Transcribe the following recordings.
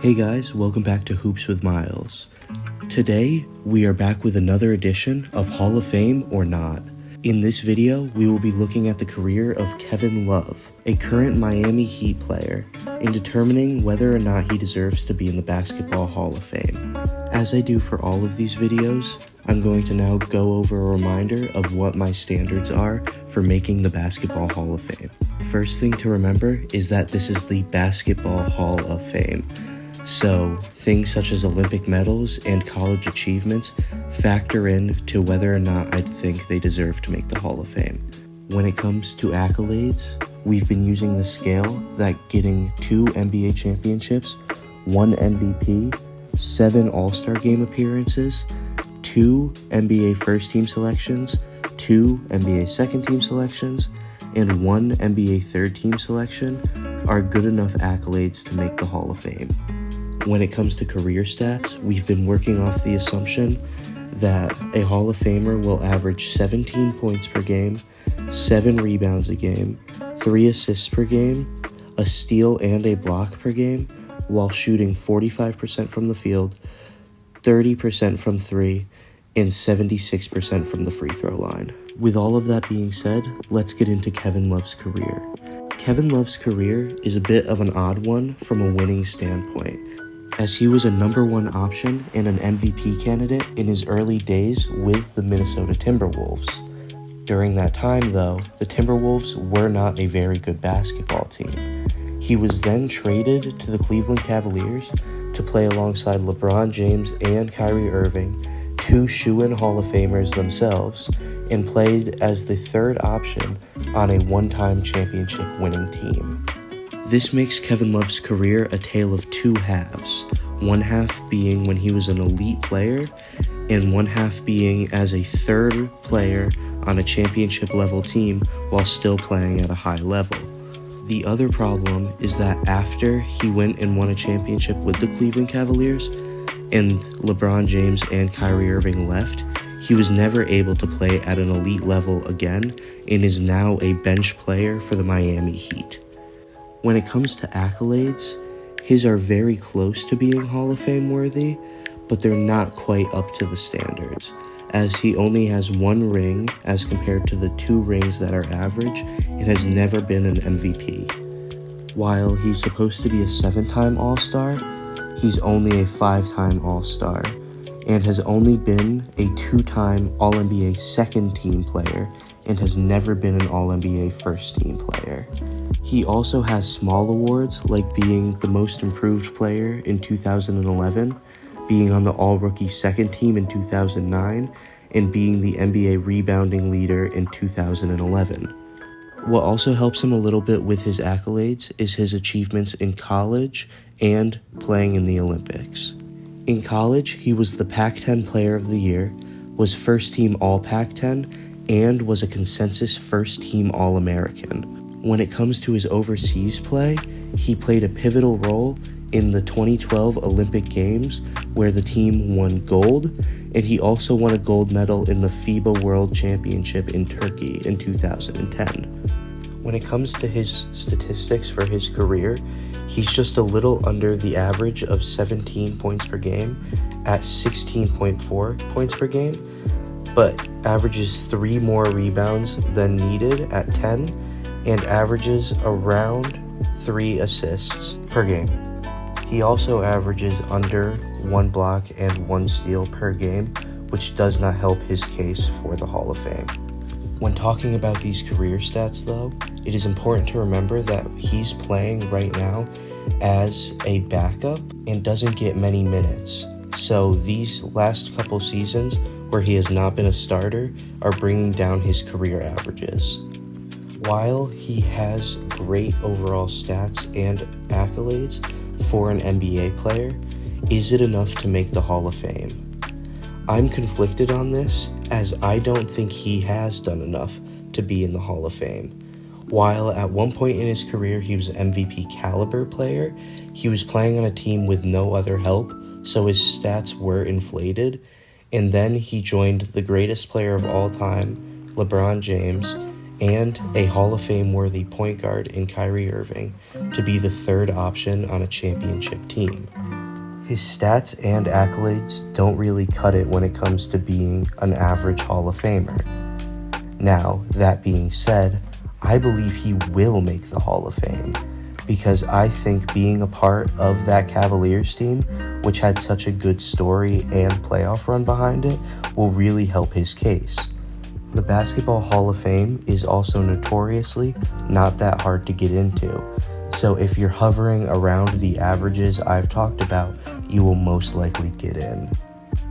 Hey guys, welcome back to Hoops with Miles. Today, we are back with another edition of Hall of Fame or Not. In this video, we will be looking at the career of Kevin Love, a current Miami Heat player, and determining whether or not he deserves to be in the Basketball Hall of Fame. As I do for all of these videos, I'm going to now go over a reminder of what my standards are for making the Basketball Hall of Fame. First thing to remember is that this is the Basketball Hall of Fame. So things such as Olympic medals and college achievements factor in to whether or not I think they deserve to make the Hall of Fame. When it comes to accolades, we've been using the scale that getting 2 NBA championships, 1 MVP, 7 All-Star Game appearances, 2 NBA first team selections, 2 NBA second team selections, and 1 NBA third team selection are good enough accolades to make the Hall of Fame. When it comes to career stats, we've been working off the assumption that a Hall of Famer will average 17 points per game, 7 rebounds a game, 3 assists per game, a steal and a block per game, while shooting 45% from the field, 30% from 3, and 76% from the free throw line. With all of that being said, let's get into Kevin Love's career. Kevin Love's career is a bit of an odd one from a winning standpoint, as he was a number 1 option and an MVP candidate in his early days with the Minnesota Timberwolves. During that time, though, the Timberwolves were not a very good basketball team. He was then traded to the Cleveland Cavaliers to play alongside LeBron James and Kyrie Irving, 2 shoo-in Hall of Famers themselves, and played as the 3rd option on a 1-time championship winning team. This makes Kevin Love's career a tale of 2 halves, one half being when he was an elite player, and one half being as a 3rd player on a championship level team while still playing at a high level. The other problem is that after he went and won a championship with the Cleveland Cavaliers, and LeBron James and Kyrie Irving left, he was never able to play at an elite level again and is now a bench player for the Miami Heat. When it comes to accolades, his are very close to being Hall of Fame worthy, but they're not quite up to the standards, as he only has 1 ring as compared to the 2 rings that are average and has never been an MVP. While he's supposed to be a 7-time All-Star, he's only a 5-time All-Star and has only been a 2-time All-NBA second-team player and has never been an All-NBA first-team player. He also has small awards like being the most improved player in 2011, being on the All-Rookie second team in 2009, and being the NBA rebounding leader in 2011. What also helps him a little bit with his accolades is his achievements in college and playing in the Olympics. In college, he was the Pac-10 Player of the Year, was first-team All-Pac-10, and was a consensus first-team All-American. When it comes to his overseas play, he played a pivotal role in the 2012 Olympic Games, where the team won gold, and he also won a gold medal in the FIBA World Championship in Turkey in 2010. When it comes to his statistics for his career, he's just a little under the average of 17 points per game at 16.4 points per game, but averages 3 more rebounds than needed at 10, and averages around 3 assists per game. He also averages under 1 block and 1 steal per game, which does not help his case for the Hall of Fame. When talking about these career stats, though, it is important to remember that he's playing right now as a backup and doesn't get many minutes. So these last couple seasons where he has not been a starter are bringing down his career averages. While he has great overall stats and accolades for an NBA player, is it enough to make the Hall of Fame? I'm conflicted on this, as I don't think he has done enough to be in the Hall of Fame. While at one point in his career he was an MVP caliber player, he was playing on a team with no other help, so his stats were inflated, and then he joined the greatest player of all time, LeBron James, and a Hall of Fame worthy point guard in Kyrie Irving to be the third option on a championship team. His stats and accolades don't really cut it when it comes to being an average Hall of Famer. Now, that being said, I believe he will make the Hall of Fame because I think being a part of that Cavaliers team, which had such a good story and playoff run behind it, will really help his case. The Basketball Hall of Fame is also notoriously not that hard to get into, so if you're hovering around the averages I've talked about, you will most likely get in.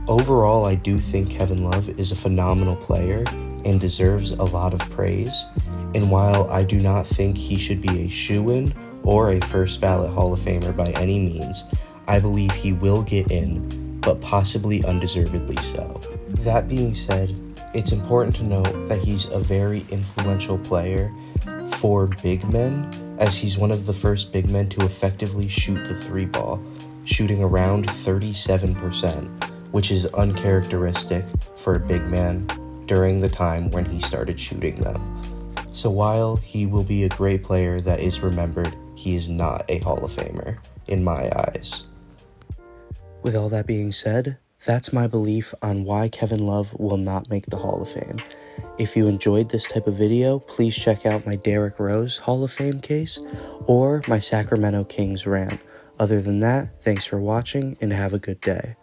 Overall, I do think Kevin Love is a phenomenal player and deserves a lot of praise, and while I do not think he should be a shoo-in or a first ballot Hall of Famer by any means, I believe he will get in, but possibly undeservedly so. That being said, it's important to note that he's a very influential player for big men, as he's one of the first big men to effectively shoot the three ball, shooting around 37%, which is uncharacteristic for a big man during the time when he started shooting them. So while he will be a great player that is remembered, he is not a Hall of Famer, in my eyes. With all that being said, that's my belief on why Kevin Love will not make the Hall of Fame. If you enjoyed this type of video, please check out my Derrick Rose Hall of Fame case or my Sacramento Kings rant. Other than that, thanks for watching and have a good day.